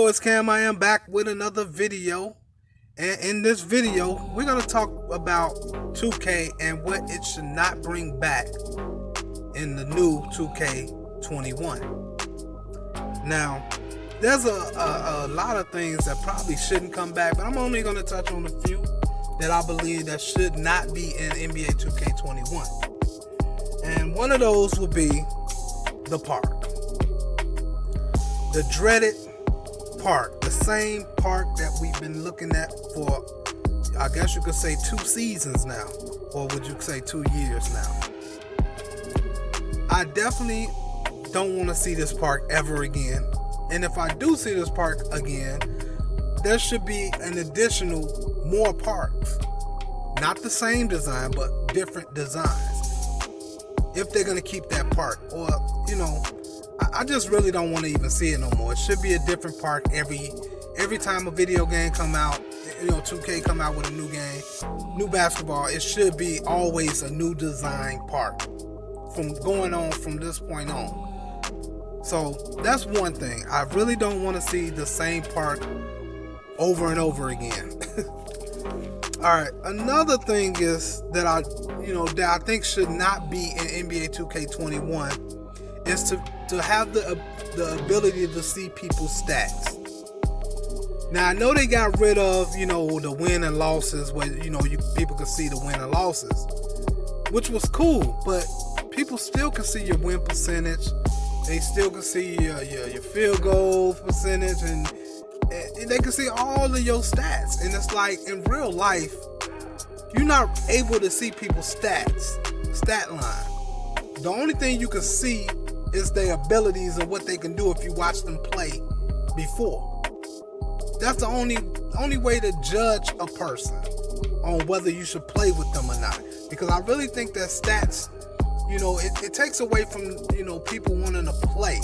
Hello, it's Cam. I am back with another video. And in this video, we're going to talk about 2K and what it should not bring back in the new 2K21. Now, there's a lot of things that probably shouldn't come back, but I'm only going to touch on a few that I believe that should not be in NBA 2K21. And one of those would be the park. The dreaded park, the same park that we've been looking at for, I guess you could say, 2 seasons now, or would you say 2 years now? I definitely don't want to see this park ever again, and if I do see this park again, there should be an additional more parks, not the same design but different designs, if they're going to keep that park. Or I just really don't want to even see it no more. It should be a different park every time a video game come out. 2K come out with a new game, new basketball. It should be always a new design park from going on from this point on. So that's one thing. I really don't want to see the same park over and over again. All right. Another thing is that I think should not be in NBA 2K21 is to have the ability to see people's stats. Now I know they got rid of the win and losses where people could see the win and losses, which was cool, but people still can see your win percentage. They still can see your field goal percentage, and they can see all of your stats. And it's like, in real life, you're not able to see people's stat line. The only thing you can see is their abilities and what they can do if you watch them play before. That's the only way to judge a person on whether you should play with them or not. Because I really think that stats, it takes away from, people wanting to play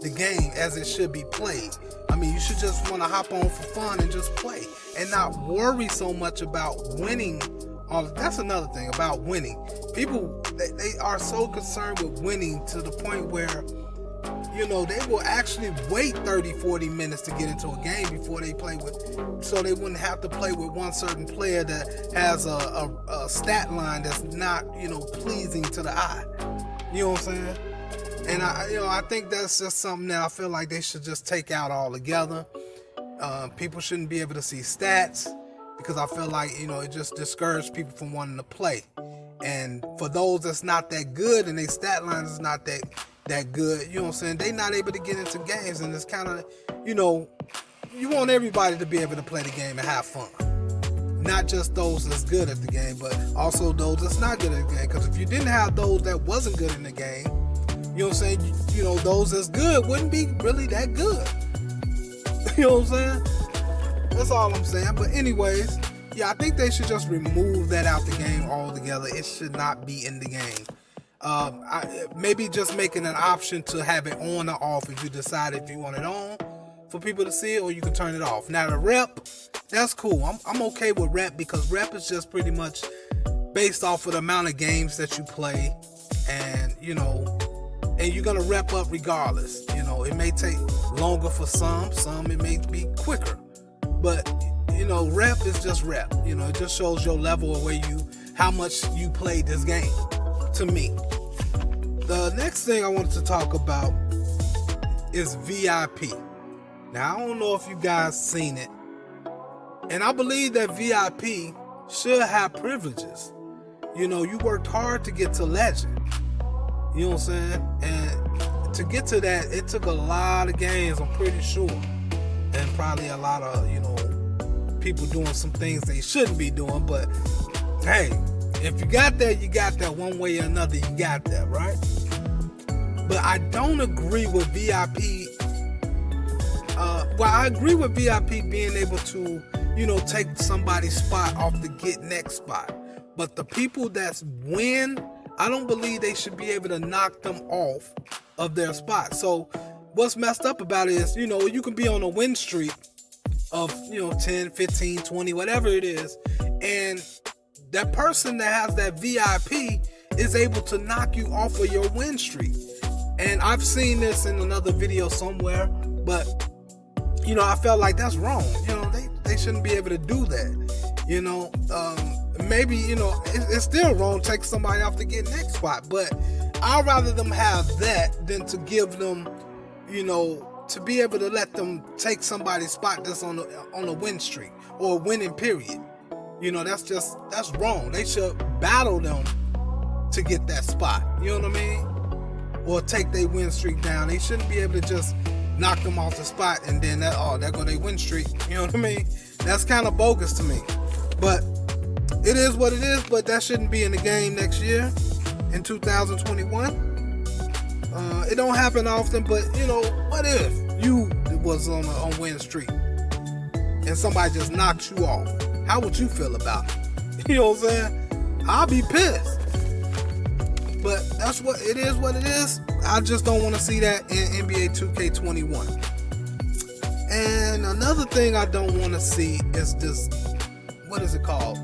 the game as it should be played. I mean, you should just want to hop on for fun and just play and not worry so much about winning. That's another thing about winning. People, they are so concerned with winning to the point where, they will actually wait 30-40 minutes to get into a game before they play so they wouldn't have to play with one certain player that has a stat line that's not, pleasing to the eye. You know what I'm saying? And I think that's just something that I feel like they should just take out altogether. People shouldn't be able to see stats, because I feel like, it just discourages people from wanting to play. And for those that's not that good and their stat line is not that good, you know what I'm saying, they not able to get into games. And it's kind of, you want everybody to be able to play the game and have fun. Not just those that's good at the game, but also those that's not good at the game. Because if you didn't have those that wasn't good in the game, you know what I'm saying, those that's good wouldn't be really that good. You know what I'm saying? That's all I'm saying. But anyways, yeah, I think they should just remove that out the game altogether. It should not be in the game. Maybe just making an option to have it on or off if you decide if you want it on for people to see it, or you can turn it off. Now the rep, that's cool. I'm okay with rep, because rep is just pretty much based off of the amount of games that you play, and and you're gonna rep up regardless. It may take longer for some it may be quicker. But, rep is just rep. It just shows your level of how much you played this game, to me. The next thing I wanted to talk about is VIP. Now, I don't know if you guys seen it. And I believe that VIP should have privileges. You worked hard to get to legend. You know what I'm saying? And to get to that, it took a lot of games, I'm pretty sure. And probably a lot of, people doing some things they shouldn't be doing. But, hey, if you got that, you got that. One way or another, you got that, right? But I don't agree with VIP. I agree with VIP being able to, take somebody's spot off the get next spot. But the people that's win, I don't believe they should be able to knock them off of their spot. So what's messed up about it is, you can be on a win streak of, 10, 15, 20, whatever it is. And that person that has that VIP is able to knock you off of your win streak. And I've seen this in another video somewhere, but I felt like that's wrong. They shouldn't be able to do that. Maybe, it's still wrong to take somebody off to get next spot, but I'd rather them have that than to give them, to be able to let them take somebody's spot that's on a win streak or a winning period. That's wrong. They should battle them to get that spot. You know what I mean? Or take their win streak down. They shouldn't be able to just knock them off the spot and then there go their win streak. You know what I mean? That's kind of bogus to me. But it is what it is. But that shouldn't be in the game next year in 2021. It don't happen often, but what if you was on a win streak and somebody just knocked you off? How would you feel about it? You know what I'm saying? I'll be pissed. But that's what it is. I just don't want to see that in NBA 2K21. And another thing I don't want to see is this, what is it called?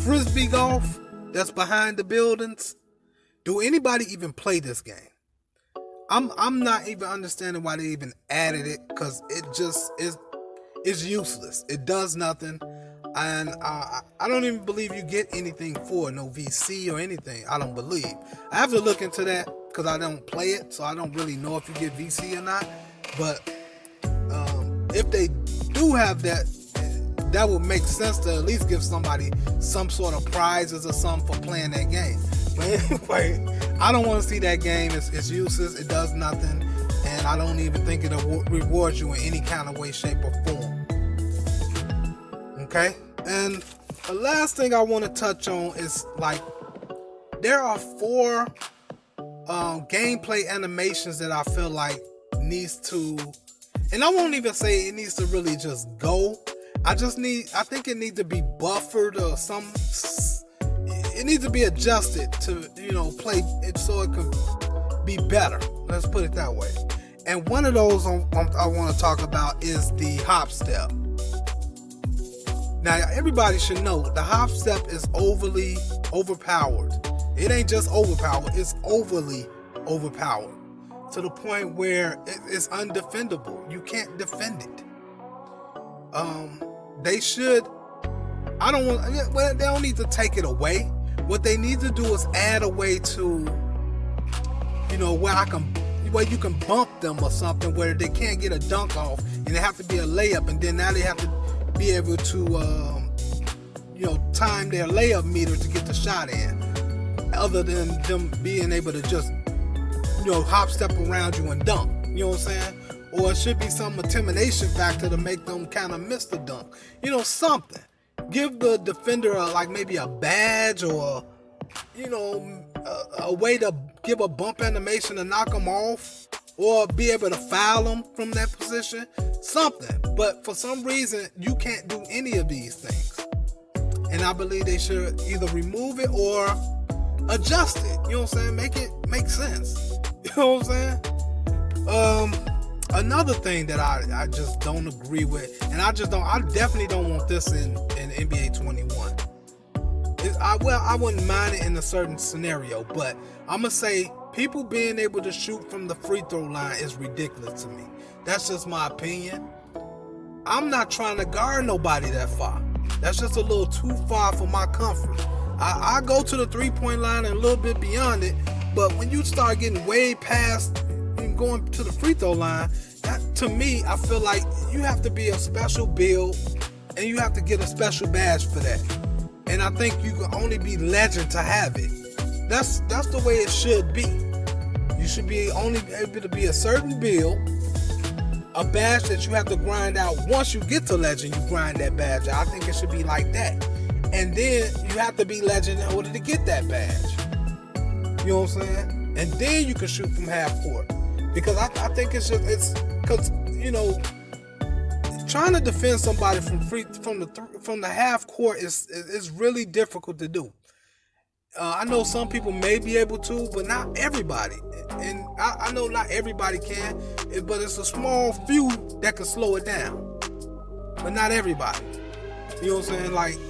Frisbee golf that's behind the buildings. Do anybody even play this game? I'm not even understanding why they even added it, because it just is useless. It does nothing. And I don't even believe you get anything for it, no VC or anything. I don't believe. I have to look into that because I don't play it, so I don't really know if you get VC or not. But if they do have that, that would make sense to at least give somebody some sort of prizes or something for playing that game. But anyway, I don't want to see that game. It's useless. It does nothing. And I don't even think it'll reward you in any kind of way, shape, or form. Okay, and the last thing I want to touch on is, there are 4 gameplay animations that I feel like needs to, and I won't even say it needs to really just go. I think it needs to be buffered or it needs to be adjusted to, play it so it can be better. Let's put it that way. And one of those I want to talk about is the hop step. Now, everybody should know the hop step is overly overpowered. It ain't just overpowered, it's overly overpowered to the point where it's undefendable. You can't defend it. They should, they don't need to take it away. What they need to do is add a way to, where you can bump them or something where they can't get a dunk off and they have to be a layup, and then now they have to be able to, time their layup meter to get the shot in, other than them being able to just, hop step around you and dunk. You know what I'm saying? Or it should be some intimidation factor to make them kind of miss the dunk. Something. Give the defender maybe a badge or, a way to give a bump animation to knock them off, or be able to foul them from that position. Something. But for some reason, you can't do any of these things. And I believe they should either remove it or adjust it. You know what I'm saying? Make it make sense. You know what I'm saying? Another thing that I just don't agree with, and I definitely don't want this in NBA 21. I wouldn't mind it in a certain scenario, but I'm going to say people being able to shoot from the free throw line is ridiculous to me. That's just my opinion. I'm not trying to guard nobody that far. That's just a little too far for my comfort. I go to the 3-point line and a little bit beyond it, but when you start getting way past and going to the free throw line, that, to me, I feel like you have to be a special build and you have to get a special badge for that. And I think you can only be legend to have it. That's the way it should be. You should be only able to be a certain build, a badge that you have to grind out. Once you get to legend, you grind that badge out. I think it should be like that. And then you have to be legend in order to get that badge. You know what I'm saying? And then you can shoot from half court. Because I think it's because trying to defend somebody from the half court is really difficult to do. I know some people may be able to, but not everybody. And I know not everybody can, but it's a small few that can slow it down. But not everybody. You know what I'm saying?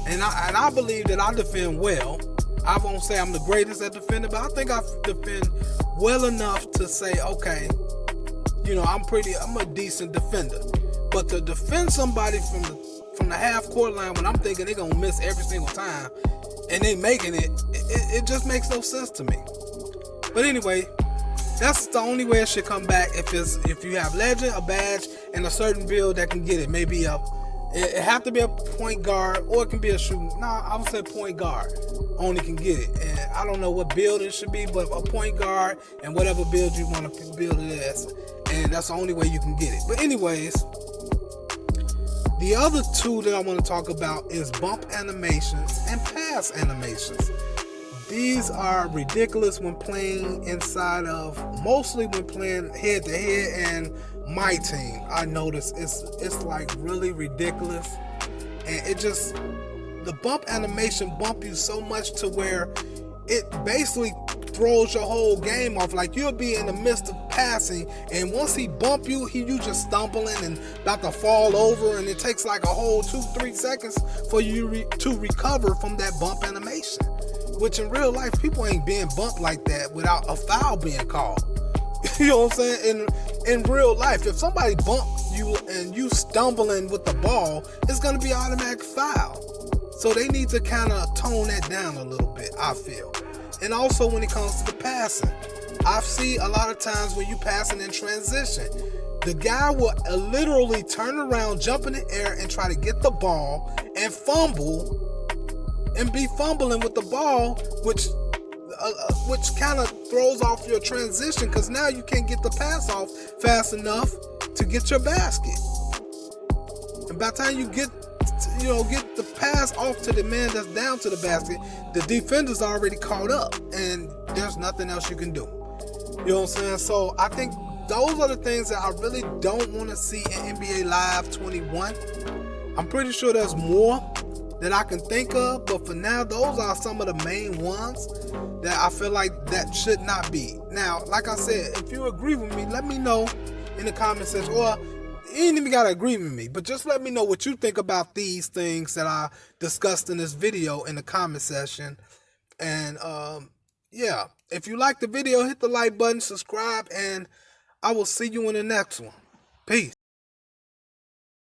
And I believe that I defend well. I won't say I'm the greatest at defending, but I think I defend well enough to say, okay, I'm a decent defender. But to defend somebody from the half court line when I'm thinking they're gonna miss every single time and they making it just makes no sense to me. But anyway, that's the only way it should come back if you have legend, a badge, and a certain build that can get it. Maybe it have to be a point guard or it can be a shooting. I would say point guard only can get it. And I don't know what build it should be, but a point guard and whatever build you want to build it as. And that's the only way you can get it. But anyways, the other two that I want to talk about is bump animations and pass animations. These are ridiculous when playing mostly when playing head to head, and my team, I notice it's like really ridiculous, and the bump animation bump you so much to where it basically throws your whole game off. Like, you'll be in the midst of passing, and once he bump you, you just stumbling and about to fall over, and it takes like a whole 2-3 seconds for you to recover from that bump animation. Which in real life, people ain't being bumped like that without a foul being called. You know what I'm saying? In real life, if somebody bumps you and you stumbling with the ball, it's going to be an automatic foul. So they need to kind of tone that down a little bit, I feel. And also when it comes to the passing, I've seen a lot of times when you passing in transition, the guy will literally turn around, jump in the air, and try to get the ball and fumble and be fumbling with the ball, which kind of throws off your transition, because now you can't get the pass off fast enough to get your basket. And by the time you get the pass off to the man that's down to the basket, the defender's already caught up, and there's nothing else you can do. You know what I'm saying? So I think those are the things that I really don't want to see in NBA Live 21. I'm pretty sure there's more that I can think of, but for now, those are some of the main ones that I feel like that should not be. Now, like I said, if you agree with me, let me know in the comment section, or you ain't even gotta agree with me, but just let me know what you think about these things that I discussed in this video in the comment section. And yeah, if you like the video, hit the like button, subscribe, and I will see you in the next one. Peace.